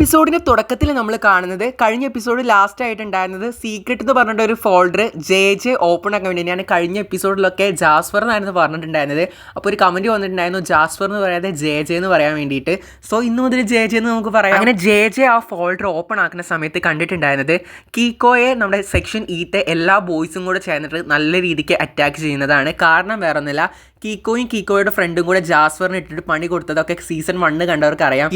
എപ്പിസോഡിന്റെ തുടക്കത്തിൽ നമ്മൾ കാണുന്നത് കഴിഞ്ഞ എപ്പിസോഡ് ലാസ്റ്റ് ആയിട്ടുണ്ടായിരുന്നത് സീക്രട്ട് എന്ന് പറഞ്ഞിട്ട് ഒരു ഫോൾഡർ ജെ ഓപ്പൺ ആക്കാൻ വേണ്ടി ഞാൻ കഴിഞ്ഞ എപ്പിസോഡിലൊക്കെ ജാസ്ഫർ എന്നായിരുന്നു പറഞ്ഞിട്ടുണ്ടായിരുന്നത്. അപ്പോൾ ഒരു കമന്റ് വന്നിട്ടുണ്ടായിരുന്നു ജാസ്ഫർ എന്ന് പറയാതെ ജെ എന്ന് പറയാൻ വേണ്ടിയിട്ട്. സോ ഇന്ന് മുതൽ ജെ എന്ന് നമുക്ക് പറയാം. അങ്ങനെ ജെ ആ ഫോൾഡർ ഓപ്പൺ ആക്കുന്ന സമയത്ത് കണ്ടിട്ടുണ്ടായിരുന്നത് കീക്കോയെ നമ്മുടെ സെക്ഷൻ ഈത്തെ എല്ലാ ബോയ്സും കൂടെ ചേർന്നിട്ട് നല്ല രീതിക്ക് അറ്റാക്ക് ചെയ്യുന്നതാണ്. കാരണം വേറെ ഒന്നുമില്ല, കീക്കോയുടെ ഫ്രണ്ടും കൂടെ ജാസ്ഫറിന് ഇട്ടിട്ട് പണി കൊടുത്തതൊക്കെ സീസൺ 1 കണ്ടവർക്ക് അറിയാം.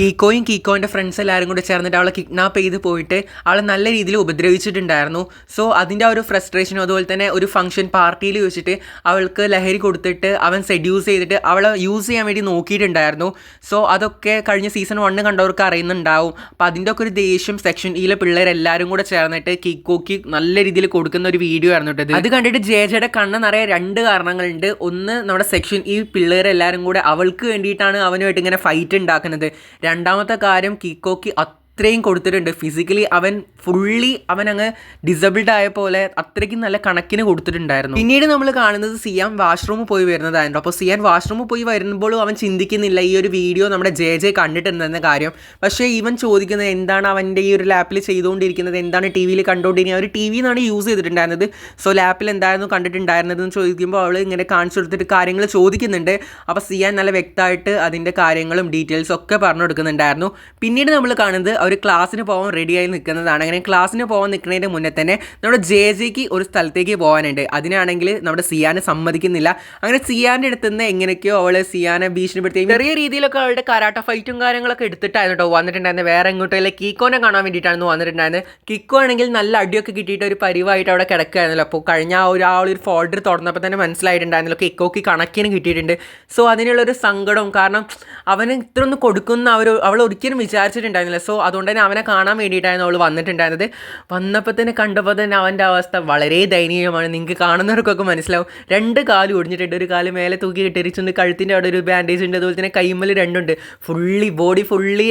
കീക്കോയുടെ ഫ്രണ്ട്സ് എല്ലാവരും കൂടെ ചേർന്നിട്ട് അവളെ കിഡ്നാപ്പ് ചെയ്ത് പോയിട്ട് അവളെ നല്ല രീതിയിൽ ഉപദ്രവിച്ചിട്ടുണ്ടായിരുന്നു. സോ അതിൻ്റെ ആ ഒരു ഫ്രസ്ട്രേഷനും അതുപോലെ തന്നെ ഒരു ഫംഗ്ഷൻ പാർട്ടിയിൽ വെച്ചിട്ട് അവൾക്ക് ലഹരി കൊടുത്തിട്ട് അവൻ സെഡ്യൂസ് ചെയ്തിട്ട് അവളെ യൂസ് ചെയ്യാൻ വേണ്ടി നോക്കിയിട്ടുണ്ടായിരുന്നു. സോ അതൊക്കെ കഴിഞ്ഞ സീസൺ 1 കണ്ടവർക്ക് അറിയുന്നുണ്ടാവും. അപ്പം അതിൻ്റെ ഒക്കെ ഒരു ദേഷ്യം സെക്ഷൻ ഇയിലെ പിള്ളേരെല്ലാവരും കൂടെ ചേർന്നിട്ട് കീക്കോക്ക് നല്ല രീതിയിൽ കൊടുക്കുന്ന ഒരു വീഡിയോ ആയിരുന്നു കേട്ടത്. അത് കണ്ടിട്ട് ജെയുടെ കണ്ണ് നിറയെ 2 കാരണങ്ങളുണ്ട്. ഒന്ന്, നമ്മുടെ സെക്ഷൻ ഈ പിള്ളേരെല്ലാവരും കൂടെ അവൾക്ക് വേണ്ടിയിട്ടാണ് അവനുമായിട്ട് ഇങ്ങനെ ഫൈറ്റ് ഉണ്ടാക്കുന്നത്. രണ്ടാമത്തെ കാര്യം, കീക്കോക്ക് അത്രയും കൊടുത്തിട്ടുണ്ട്. ഫിസിക്കലി അവൻ അങ്ങ് ഡിസബിൾഡ് ആയ പോലെ അത്രയ്ക്കും നല്ല കണക്കിന് കൊടുത്തിട്ടുണ്ടായിരുന്നു. പിന്നീട് നമ്മൾ കാണുന്നത് സിയാൻ വാഷ്റൂമിൽ പോയി വരുന്നതായിരുന്നു. അപ്പോൾ സിയാൻ വാഷ്റൂമിൽ പോയി വരുമ്പോഴും അവൻ ചിന്തിക്കുന്നില്ല ഈ ഒരു വീഡിയോ നമ്മുടെ ജെ കണ്ടിട്ടുണ്ടെന്ന കാര്യം. പക്ഷേ ഇവൻ ചോദിക്കുന്നത് എന്താണ് അവൻ്റെ ഈ ഒരു ലാപ്പിൽ ചെയ്തുകൊണ്ടിരിക്കുന്നത്, എന്താണ് ടി വിയിൽ കണ്ടുകൊണ്ടിരിക്കുന്നത്. അവർ ടി വിന്നാണ് യൂസ് ചെയ്തിട്ടുണ്ടായിരുന്നത്. സോ ലാപ്പിൽ എന്തായിരുന്നു കണ്ടിട്ടുണ്ടായിരുന്നതെന്ന് ചോദിക്കുമ്പോൾ അവൾ ഇങ്ങനെ കാണിച്ചു കൊടുത്തിട്ട് കാര്യങ്ങൾ ചോദിക്കുന്നുണ്ട്. അപ്പോൾ സിയാൻ നല്ല വ്യക്തമായിട്ട് അതിൻ്റെ കാര്യങ്ങളും ഡീറ്റെയിൽസും ഒക്കെ പറഞ്ഞു കൊടുക്കുന്നുണ്ടായിരുന്നു. പിന്നീട് നമ്മൾ കാണുന്നത് ഒരു ക്ലാസ്സിന് പോകാൻ റെഡിയായി നിൽക്കുന്നതാണ്. അങ്ങനെ ക്ലാസ്സിന് പോകാൻ നിൽക്കുന്നതിന് മുന്നേ തന്നെ നമ്മുടെ ജെക്ക് ഒരു സ്ഥലത്തേക്ക് പോകാനുണ്ട്. അതിനാണെങ്കിൽ നമ്മുടെ സിയാനെ സമ്മതിക്കുന്നില്ല. അങ്ങനെ സിയാൻ്റെ അടുത്ത് നിന്ന് എങ്ങനെയൊക്കെയോ അവൾ സിയാനെ ഭീഷണിപ്പെടുത്തി ചെറിയ രീതിയിലൊക്കെ അവളുടെ കരാട്ട ഫൈറ്റും കാര്യങ്ങളൊക്കെ എടുത്തിട്ടായിരുന്നു കേട്ടോ വന്നിട്ടുണ്ടായിരുന്നത്. വേറെ എങ്ങോട്ടല്ല കീക്കോനെ കാണാൻ വേണ്ടിയിട്ടാണ് വന്നിട്ടുണ്ടായിരുന്നത്. കിക്കോ ആണെങ്കിൽ നല്ല അടിയൊക്കെ കിട്ടിയിട്ട് ഒരു പരിവായിട്ട് അവിടെ കിടക്കുകയായിരുന്നല്ലോ. അപ്പോൾ കഴിഞ്ഞ ഒരു ഫോൾഡർ തുറന്നപ്പോൾ തന്നെ മനസ്സിലായിട്ടുണ്ടായിരുന്നല്ലോ കിക്കോക്ക് കണക്കിന് കിട്ടിയിട്ടുണ്ട്. സോ അതിനുള്ളൊരു സങ്കടവും, കാരണം അവന് ഇത്ര ഒന്ന് കൊടുക്കുന്ന അവൾ ഒരിക്കലും വിചാരിച്ചിട്ടുണ്ടായിരുന്നില്ല. സോ അതുകൊണ്ട് തന്നെ അവനെ കാണാൻ വേണ്ടിയിട്ടായിരുന്നു അവൾ വന്നിട്ടുണ്ടായിരുന്നത്. വന്നപ്പോൾ തന്നെ കണ്ടപ്പോൾ തന്നെ അവൻ്റെ അവസ്ഥ വളരെ ദയനീയമാണ്. നിങ്ങൾക്ക് കാണുന്നവർക്കൊക്കെ മനസ്സിലാവും. 2 കാലും ഒടിഞ്ഞിട്ടുണ്ട്. ഒരു കാല് മേലെ തൂക്കി ഇട്ടിരിച്ചുണ്ട്, കഴുത്തിൻ്റെ അവിടെ ഒരു ബാൻഡേജ് ഉണ്ട്, അതുപോലെ തന്നെ കൈമ്മൽ 2 ഉണ്ട്. ബോഡി ഫുള്ളി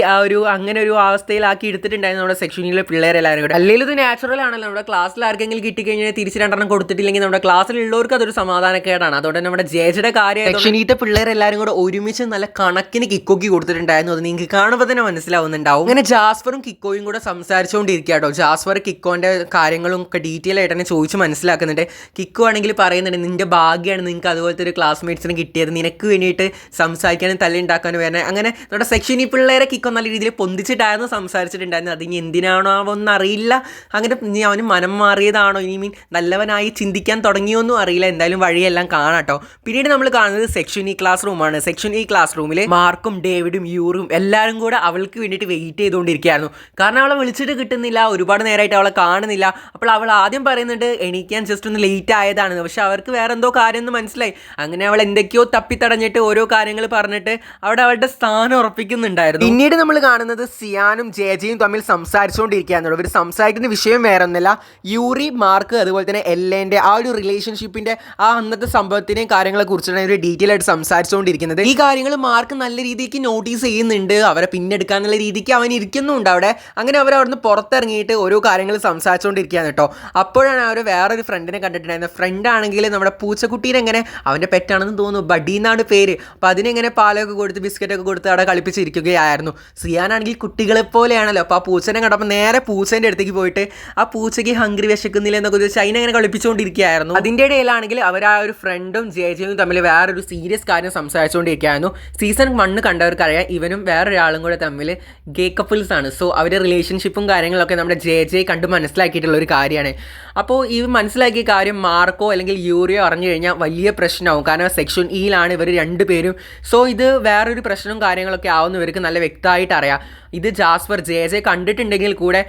അങ്ങനെ ഒരു അവസ്ഥയിലാക്കി എടുത്തിട്ടുണ്ടായിരുന്നു നമ്മുടെ സെക്ഷനിലെ പിള്ളേരെല്ലാവരും കൂടെ. അല്ലെങ്കിൽ ഇത് നാച്ചുറൽ ആണല്ലോ. നമ്മുടെ ക്ലാസ്സിൽ ആർക്കെങ്കിലും കിട്ടിക്കഴിഞ്ഞാൽ തിരിച്ച് 2 കൊടുത്തിട്ടില്ലെങ്കിൽ നമ്മുടെ ക്ലാസ്സിലുള്ളവർക്ക് അതൊരു സമാധാനക്കേടാണ്. അതുകൊണ്ട് നമ്മുടെ ജെയുടെ കാര്യം സെക്ഷനീത്തെ പിള്ളേരെല്ലാവരും കൂടെ ഒരുമിച്ച് നല്ല കണക്കിന് കിക്കോക്കി കൊടുത്തിട്ടുണ്ടായിരുന്നു. അത് നിങ്ങൾക്ക് കാണുമ്പോൾ തന്നെ മനസ്സിലാവുന്നുണ്ടാവും. അങ്ങനെ ജാസ്ഫറും കിക്കോയും കൂടെ സംസാരിച്ചുകൊണ്ടിരിക്കുക കേട്ടോ. ജാസ്ഫർ കിക്കോൻ്റെ കാര്യങ്ങളും ഒക്കെ ഡീറ്റെയിൽ ആയിട്ട് തന്നെ ചോദിച്ച് മനസ്സിലാക്കുന്നുണ്ട്. കിക്കോ ആണെങ്കിൽ പറയുന്നുണ്ട് നിൻ്റെ ഭാഗ്യമാണ് നിങ്ങൾക്ക് അതുപോലത്തെ ഒരു ക്ലാസ്മേറ്റ്സിന് കിട്ടിയത്, നിനക്ക് വേണ്ടിയിട്ട് സംസാരിക്കാനും തല്ലുണ്ടാക്കാനും വേണം. അങ്ങനെ നമ്മുടെ സെക്ഷൻ ഈ പിള്ളേരെ കിക്കോ നല്ല രീതിയിൽ പൊന്തിച്ചിട്ടായിരുന്നു സംസാരിച്ചിട്ടുണ്ടായിരുന്നു. അത് ഇനി എന്തിനാണോ ഒന്നും അറിയില്ല. അങ്ങനെ ഇനി അവന് മനം മാറിയതാണോ, ഇനി നല്ലവനായി ചിന്തിക്കാൻ തുടങ്ങിയൊന്നും അറിയില്ല. എന്തായാലും വഴിയെല്ലാം കാണാം കേട്ടോ. പിന്നീട് നമ്മൾ കാണുന്നത് സെക്ഷൻ ഈ ക്ലാസ് റൂമാണ്. സെക്ഷൻ ഈ ക്ലാസ് റൂമിൽ മാർക്കും ഡേവിഡും യൂറും എല്ലാവരും കൂടെ അവൾക്ക് വേണ്ടിയിട്ട് വെയിറ്റ് ചെയ്തുകൊണ്ടിരിക്കുകയായിരുന്നു. കാരണം അവളെ വിളിച്ചിട്ട് കിട്ടുന്നില്ല, ഒരുപാട് നേരമായിട്ട് അവളെ കാണുന്നില്ല. അപ്പോൾ അവൾ ആദ്യം പറയുന്നുണ്ട് എണീക്കാൻ ജസ്റ്റ് ഒന്ന് ലേറ്റ് ആയതാണെന്ന്. പക്ഷെ അവർക്ക് വേറെ എന്തോ കാര്യമൊന്നും മനസ്സിലായി. അങ്ങനെ അവൾ എന്തൊക്കെയോ തപ്പിത്തടഞ്ഞിട്ട് ഓരോ കാര്യങ്ങൾ പറഞ്ഞിട്ട് അവിടെ അവളുടെ സ്ഥാനം ഉറപ്പിക്കുന്നുണ്ടായിരുന്നു. പിന്നീട് നമ്മൾ കാണുന്നത് സിയാനും ജെയും തമ്മിൽ സംസാരിച്ചുകൊണ്ടിരിക്കുകയായിരുന്നു. ഇവർ സംസാരിക്കുന്ന വിഷയം വേറെ ഒന്നുമില്ല, യൂറി, മാർക്ക്, അതുപോലെ തന്നെ എല്ലേൻ്റെ ആ ഒരു റിലേഷൻഷിപ്പിൻ്റെ ആ അന്നത്തെ സംഭവത്തിനെയും കാര്യങ്ങളെ കുറിച്ചാണ് ഇവർ ഡീറ്റെയിൽ ആയിട്ട് സംസാരിച്ചുകൊണ്ടിരിക്കുന്നത്. ഈ കാര്യങ്ങൾ മാർക്ക് നല്ല രീതിക്ക് നോട്ടീസ് ചെയ്യുന്നുണ്ട്. അവരെ പിന്നെടുക്കാന്നുള്ള രീതിക്ക് അവൻ ഇരിക്കുന്നുണ്ട് അവിടെ. അങ്ങനെ അവർ അവിടുന്ന് പുറത്തിറങ്ങിയിട്ട് ഓരോ കാര്യങ്ങൾ സംസാരിച്ചുകൊണ്ടിരിക്കുകയാണ് കേട്ടോ. അപ്പോഴാണ് അവർ വേറൊരു ഫ്രണ്ടിനെ കണ്ടിട്ടുണ്ടായിരുന്നത്. ഫ്രണ്ടാണെങ്കിൽ നമ്മുടെ പൂച്ചക്കുട്ടീനെ എങ്ങനെ അവൻ്റെ പെറ്റാണെന്ന് തോന്നുന്നു, ബഡി എന്നാണ് പേര്. അപ്പോൾ അതിനെങ്ങനെ പാലൊക്കെ കൊടുത്ത് ബിസ്ക്കറ്റൊക്കെ കൊടുത്ത് അവിടെ കളിപ്പിച്ചിരിക്കുകയായിരുന്നു. സിയാനാണെങ്കിൽ കുട്ടികളെ പോലെയാണല്ലോ. അപ്പോൾ ആ പൂച്ചനെ കണ്ടപ്പോൾ നേരെ പൂച്ചേൻ്റെ അടുത്തേക്ക് പോയിട്ട് ആ പൂച്ചയ്ക്ക് ഹംഗ്രി വിശക്കുന്നില്ല എന്നൊക്കെ ചോദിച്ചാൽ അതിനെ അങ്ങനെ കളിപ്പിച്ചുകൊണ്ടിരിക്കുകയായിരുന്നു. അതിൻ്റെ ഇടയിലാണെങ്കിൽ അവർ ആ ഒരു ഫ്രണ്ടും ജെയും തമ്മിൽ വേറൊരു സീരിയസ് കാര്യം സംസാരിച്ചുകൊണ്ടിരിക്കുകയായിരുന്നു. സീസൺ 1 കണ്ടവർക്കറിയാം ഇവനും വേറൊരാളും കൂടെ തമ്മിൽ ഗേ കപ്പിൾസ് ആണ്. സോ അവരുടെ റിലേഷൻഷിപ്പും കാര്യങ്ങളൊക്കെ നമ്മുടെ ജെ കണ്ട് മനസ്സിലാക്കിയിട്ടുള്ള ഒരു കാര്യമാണ്. അപ്പോൾ ഈ മനസ്സിലാക്കിയ കാര്യം മാർക്കോ അല്ലെങ്കിൽ യൂറിയോ അറിഞ്ഞു കഴിഞ്ഞാൽ വലിയ പ്രശ്നമാവും. കാരണം സെക്ഷൻ ഇയിലാണ് ഇവർ 2 പേരും. സോ ഇത് വേറൊരു പ്രശ്നവും കാര്യങ്ങളൊക്കെ ആവുന്നവർക്ക് നല്ല വ്യക്തമായിട്ട് അറിയാം. ഇത് ജാസ്ഫർ ജെ കണ്ടിട്ടുണ്ടെങ്കിൽ കൂടെ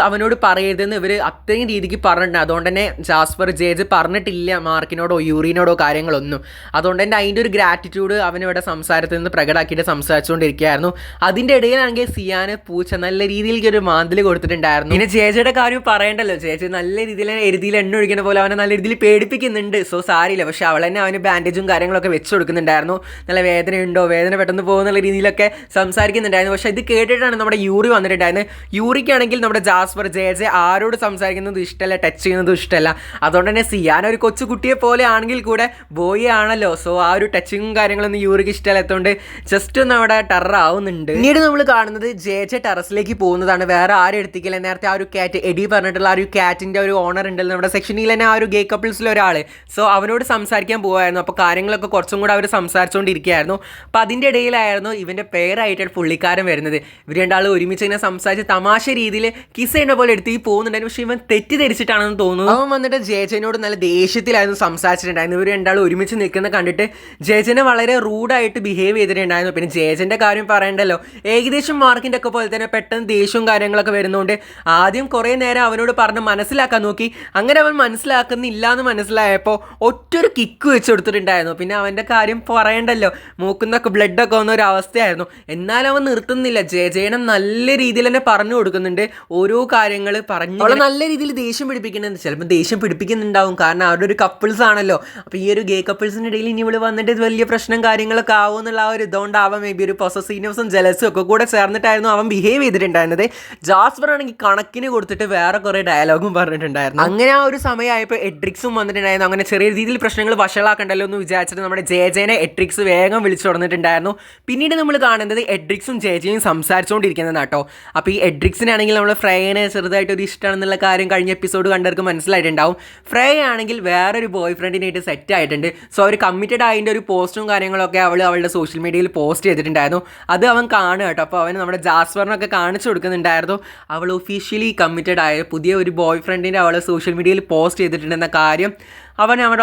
അവനോട് പറയരുതെന്ന് ഇവർ അത്രയും രീതിക്ക് പറഞ്ഞിട്ടുണ്ട്. അതുകൊണ്ട് തന്നെ ജാസ്ഫർ ജെ പറഞ്ഞിട്ടില്ല മാർക്കിനോടോ യൂറിനോടോ കാര്യങ്ങളൊന്നും. അതുകൊണ്ട് തന്നെ അതിൻ്റെ ഒരു ഗ്രാറ്റിറ്റ്യൂഡ് അവനിവിടെ സംസാരത്തിൽ നിന്ന് പ്രകടമാക്കിയിട്ട് സംസാരിച്ചുകൊണ്ടിരിക്കുകയായിരുന്നു. അതിൻ്റെ ഇടയിലാണെങ്കിൽ സിയാന് പൂച്ച നല്ല രീതിയിലേക്ക് ഒരു മാന്തൽ കൊടുത്തിട്ടുണ്ടായിരുന്നു. പിന്നെ ജെയുടെ കാര്യം പറയണ്ടല്ലോ, ജെ നല്ല രീതിയിൽ എരുതിയിൽ എണ്ണ ഒഴിക്കുന്ന പോലെ അവനെ നല്ല രീതിയിൽ പേടിപ്പിക്കുന്നുണ്ട്. സോ സാരിയില്ല, പക്ഷെ അവൾ തന്നെ അവന് ബാൻഡേജും കാര്യങ്ങളൊക്കെ വെച്ച് കൊടുക്കുന്നുണ്ടായിരുന്നു. നല്ല വേദനയുണ്ടോ, വേദന പെട്ടെന്ന് പോകുന്നുള്ള രീതിയിലൊക്കെ സംസാരിക്കുന്നുണ്ടായിരുന്നു. പക്ഷേ ഇത് കേട്ടിട്ടാണ് നമ്മുടെ യൂറി വന്നിട്ടുണ്ടായിരുന്നത്. യൂറിക്കാണെങ്കിൽ നമ്മുടെ ജാസ്ഫർ ജെ ആരോട് സംസാരിക്കുന്നത് ഇഷ്ടമല്ല, ടച്ച് ചെയ്യുന്നതും ഇഷ്ടമല്ല. അതുകൊണ്ട് തന്നെ സിയാൻ ഒരു കൊച്ചു കുട്ടിയെ പോലെ ആണെങ്കിൽ കൂടെ ബോയ് ആണല്ലോ. സോ ആ ഒരു ടച്ചിങ്ങും കാര്യങ്ങളൊന്നും യൂറിക്ക് ഇഷ്ടമല്ലാത്തതുകൊണ്ട് ജസ്റ്റ് ഒന്ന് അവിടെ ടെറർ ആവുന്നുണ്ട്. പിന്നീട് നമ്മൾ കാണുന്നത് ജെ ടെറസിലേക്ക് പോകുന്നതാണ്, വേറെ ആരും എടുത്തിക്കില്ല. നേരത്തെ ആ ഒരു ക്യാറ്റ് എഡി പറഞ്ഞിട്ടുള്ള ആ ഒരു ക്യാറ്റിൻ്റെ ഒരു ഓണർ ഉണ്ടല്ലോ നമ്മുടെ സെക്ഷനിൽ തന്നെ, ആ ഒരു ഗേ കപ്പിൾസിൽ ഒരാൾ. സോ അവനോട് സംസാരിക്കാൻ പോകുമായിരുന്നു. അപ്പോൾ കാര്യങ്ങളൊക്കെ കുറച്ചും കൂടെ അവർ സംസാരിച്ചുകൊണ്ടിരിക്കുകയായിരുന്നു. അപ്പോൾ അതിൻ്റെ ഇടയിലായിരുന്നു ഇവൻ്റെ പേരായിട്ട് പുള്ളിക്കാരൻ വരുന്നത്. ഇവർ രണ്ടാളും ഒരുമിച്ച് ഇങ്ങനെ സംസാരിച്ച് തമാശ രീതിയിൽ കിസ് ചെയ്യുന്ന പോലെ എടുത്ത് പോകുന്നുണ്ടായിരുന്നു. പക്ഷേ ഇവൻ തെറ്റിദ്ധരിച്ചിട്ടാണെന്ന് തോന്നുന്നു. അവൻ വന്നിട്ട് ജയജനോട് നല്ല ദേഷ്യത്തിലായിരുന്നു സംസാരിച്ചിട്ടുണ്ടായിരുന്നു. ഇവർ രണ്ടാളും ഒരുമിച്ച് നിൽക്കുന്ന കണ്ടിട്ട് ജയജനെ വളരെ റൂഡായിട്ട് ബിഹേവ് ചെയ്തിട്ടുണ്ടായിരുന്നു. പിന്നെ ജയജൻ്റെ കാര്യം പറയണ്ടല്ലോ, ഏകദേശം മാർക്കിൻ്റെ ഒക്കെ പോലെ തന്നെ പെട്ടെന്ന് ദേഷ്യവും കാര്യങ്ങളൊക്കെ വരുന്നതുകൊണ്ട് ആദ്യം കുറേ നേരം അവനോട് പറഞ്ഞ് മനസ്സിലാക്കാൻ നോക്കി. അങ്ങനെ അവൻ മനസ്സിലാക്കുന്നില്ല എന്ന് മനസ്സിലായപ്പോൾ ഒറ്റൊരു കിക്ക് വെച്ച് കൊടുത്തിട്ടുണ്ടായിരുന്നു. പിന്നെ അവൻ്റെ കാര്യം പറയണ്ടല്ലോ, മൂക്കുന്നൊക്കെ ബ്ലഡൊക്കെ വന്ന ഒരു അവസ്ഥയായിരുന്നു. എന്നാലും അവൻ നിർത്തുന്നില്ല. ജയജയനെ നല്ല രീതിയിൽ തന്നെ പറഞ്ഞു കൊടുക്കുന്നുണ്ട്, ഓരോ കാര്യങ്ങൾ പറഞ്ഞു. അവളെ നല്ല രീതിയിൽ ദേഷ്യം പിടിപ്പിക്കുന്നുണ്ട്. ചിലപ്പോൾ ദേഷ്യം പിടിപ്പിക്കുന്നുണ്ടാവും, കാരണം അവരുടെ ഒരു കപ്പിൾസ് ആണല്ലോ. അപ്പോൾ ഈ ഒരു ഗേ കപ്പിൾസിൻ്റെ ഇടയിൽ ഇനി ഇവള് വന്നിട്ട് വലിയ പ്രശ്നം കാര്യങ്ങളൊക്കെ ആവും എന്നുള്ള ആ ഒരു ഇതുകൊണ്ടാവാം മേ ബി ഒരു പൊസസീവ്നെസ്സും ജലസും ഒക്കെ കൂടെ ചേർന്നിട്ടായിരുന്നു അവൻ ബിഹേവ് ചെയ്തിട്ടുണ്ടായിരുന്നത്. ജാസ്പർ ആണെങ്കിൽ കണക്കിന് കൊടുത്തിട്ട് വേറെ കുറേ ഡയലോഗും പറഞ്ഞിട്ടുണ്ടായിരുന്നു. അങ്ങനെ ആ ഒരു സമയമായപ്പോൾ എഡ്രിക്സും വന്നിട്ടുണ്ടായിരുന്നു. അങ്ങനെ ചെറിയ രീതിയിൽ പ്രശ്നങ്ങൾ വഷളാക്കണ്ടല്ലോ എന്ന് വിചാരിച്ചിട്ട് നമ്മുടെ ജയജനെ എഡ്രിക്സ് വേഗം വിളിച്ചു തുടങ്ങിയിട്ടുണ്ടായിരുന്നു. പിന്നീട് നമ്മൾ കാണുന്നത് എഡ്രിക്സും ജയജയും സംസാരിച്ചുകൊണ്ടിരിക്കുന്നതാണ് കേട്ടോ. അപ്പോൾ ഈ എഡ്രിക്സിനാണെങ്കിൽ നമ്മൾ ഫ്രേനെ ചെറുതായിട്ടൊരു ഇഷ്ടമാണെന്നുള്ള കാര്യം കഴിഞ്ഞ എപ്പിസോഡ് കണ്ടവർക്ക് മനസ്സിലായിട്ടുണ്ടാവും. ഫ്രേ ആണെങ്കിൽ വേറൊരു ബോയ് ഫ്രണ്ടിനായിട്ട് സെറ്റ് ആയിട്ടുണ്ട്. സോ അവർ കമ്മിറ്റഡ് ആയതിൻ്റെ ഒരു പോസ്റ്റും കാര്യങ്ങളൊക്കെ അവളുടെ സോഷ്യൽ മീഡിയയിൽ പോസ്റ്റ് ചെയ്തിട്ടുണ്ടായിരുന്നു. അത് അവൻ കാണുക കേട്ടോ. അപ്പോൾ അവന് നമ്മുടെ ജാസ്പറിനൊക്കെ കാണിച്ചു കൊടുക്കുന്നുണ്ടായിരുന്നു. അവൾ ഒഫീഷ്യലി കമ്മിറ്റഡ് ആയ പുതിയ ഒരു ബോയ് ഫ്രണ്ടിൻ്റെ അവൾ സോഷ്യൽ മീഡിയയിൽ പോസ്റ്റ് ചെയ്തിട്ടുണ്ടെന്ന കാര്യം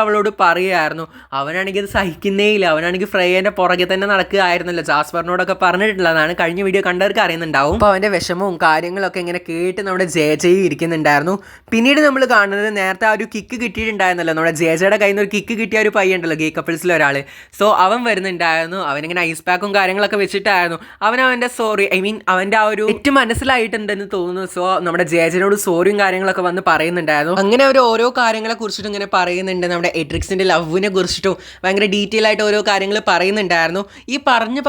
അവളോട് പറയുമായിരുന്നു. അവനാണെങ്കിൽ അത് സഹിക്കുന്നേ ഇല്ല. അവനാണെങ്കിൽ ഫ്രേയൻ്റെ പുറകെ തന്നെ നടക്കുകയായിരുന്നല്ലോ. ജാസ്പറിനോടൊക്കെ പറഞ്ഞിട്ടുള്ളതാണ്, കഴിഞ്ഞ വീഡിയോ കണ്ടവർക്ക് അറിയുന്നുണ്ടാവും. അപ്പോൾ അവൻ്റെ വിഷമവും കാര്യങ്ങളൊക്കെ ഇങ്ങനെ കേട്ട് നമ്മുടെ ജയജയും ഇരിക്കുന്നുണ്ടായിരുന്നു. പിന്നീട് നമ്മൾ കാണുന്നത് നേരത്തെ ആ ഒരു കിക്ക് കിട്ടിയിട്ടുണ്ടായിരുന്നല്ലോ, നമ്മുടെ ജയജയുടെ കയ്യിൽ നിന്ന് ഒരു കിക്ക് കിട്ടിയ ഒരു പയ്യുണ്ടല്ലോ ഗേ കപ്പിൾസിൽ ഒരാൾ. സോ അവൻ വരുന്നുണ്ടായിരുന്നു. അവനിങ്ങനെ ഐസ് പാക്കും കാര്യങ്ങളൊക്കെ വെച്ചിട്ടായിരുന്നു. അവൻ്റെ സോറി അവൻ്റെ ആ ഒരു തെറ്റ് മനസ്സിലായിട്ടുണ്ടെന്ന് തോന്നുന്നു. സോ നമ്മുടെ ജയജനോട് സോറിയും കാര്യങ്ങളൊക്കെ വന്ന് പറയുന്നുണ്ടായിരുന്നു. അങ്ങനെ അവർ ഓരോ കാര്യങ്ങളെ കുറിച്ചിട്ട് ഇങ്ങനെ പറയുന്നുണ്ട്. നമ്മുടെ എഡ്രിക്സിൻ്റെ ലവിനെ കുറിച്ചിട്ടും ഭയങ്കര ഡീറ്റെയിൽ ആയിട്ട് ഓരോ കാര്യങ്ങൾ പറയുന്നുണ്ടായിരുന്നു. ഈ പറഞ്ഞ്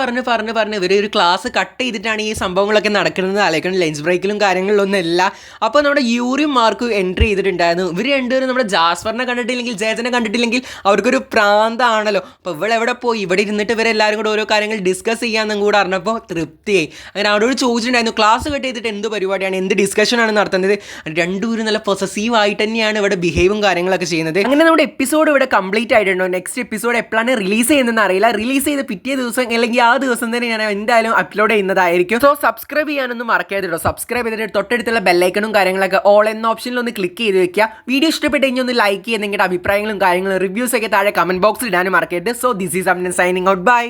ഇവർ ഒരു ക്ലാസ് കട്ട് ചെയ്തിട്ടാണ് ഈ സംഭവങ്ങളൊക്കെ നടക്കുന്നത്. അല്ലെങ്കിൽ ലഞ്ച് ബ്രേക്കിലും കാര്യങ്ങളിലൊന്നും അല്ല. അപ്പോൾ നമ്മുടെ യൂറിയും മാർക്കും എൻട്രി ചെയ്തിട്ടുണ്ടായിരുന്നു. ഇവർ രണ്ടുപേരും നമ്മുടെ ജാസ്പറിനെ കണ്ടിട്ടില്ലെങ്കിൽ ജയജനെ കണ്ടിട്ടില്ലെങ്കിൽ അവർക്കൊരു പ്രാന്താണല്ലോ. അപ്പോൾ ഇവളെവിടെ പോയി, ഇവിടെ ഇരുന്നിട്ട് ഇവരെല്ലാവരും കൂടെ ഓരോ കാര്യങ്ങൾ ഡിസ്കസ് ചെയ്യാമെന്നും കൂടെ അറിഞ്ഞപ്പോൾ തൃപ്തിയായി. അങ്ങനെ അവരോട് ചോദിച്ചിട്ടുണ്ടായിരുന്നു, ക്ലാസ് കട്ട് ചെയ്തിട്ട് എന്ത് പരിപാടിയാണ്, എന്ത് ഡിസ്കഷനാണ് നടത്തുന്നത്. രണ്ടുപേരും നല്ല പൊസസീവ് ആയിട്ട് തന്നെയാണ് ഇവിടെ ബിഹേവും കാര്യങ്ങളൊക്കെ ചെയ്യുന്നത്. അങ്ങനെ നമ്മുടെ എപ്പിസോഡ് ഇവിടെ കംപ്ലീറ്റ് ആയിട്ടുണ്ടോ. നെക്സ്റ്റ് എപ്പിസോഡ് എപ്പോഴാണ് റിലീസ് ചെയ്യുന്നതെന്ന് അറിയില്ല. റിലീസ് ചെയ്ത് പിറ്റേ ദിവസം അല്ലെങ്കിൽ ആ ദിവസം തന്നെ ഞാൻ എന്തായാലും അപ്ലോഡ് ചെയ്യുന്നതായിരിക്കും. സോ സബ്സ്ക്രൈബ് ചെയ്യാനൊന്നും മറക്കരുതോ. സബ്സ്ക്രൈബ് ചെയ്തിട്ട് തൊട്ടടുത്തുള്ള ബെല്ലൈക്കണും കാര്യങ്ങളൊക്കെ ഓൾ എന്ന ഓപ്ഷനിൽ ഒന്ന് ക്ലിക്ക് ചെയ്ത് വെക്കുക. വീഡിയോ ഇഷ്ടപ്പെട്ട് കഴിഞ്ഞാൽ ഒന്ന് ലൈക്ക് ചെയ്യുക. നിങ്ങളുടെ അഭിപ്രായങ്ങളും കാര്യങ്ങളും റിവ്യൂസ് ഒക്കെ താഴെ കമന്റ് ബോക്സിൽ ഇടാനും മറക്കരുത്. So this is Amnan signing out. By.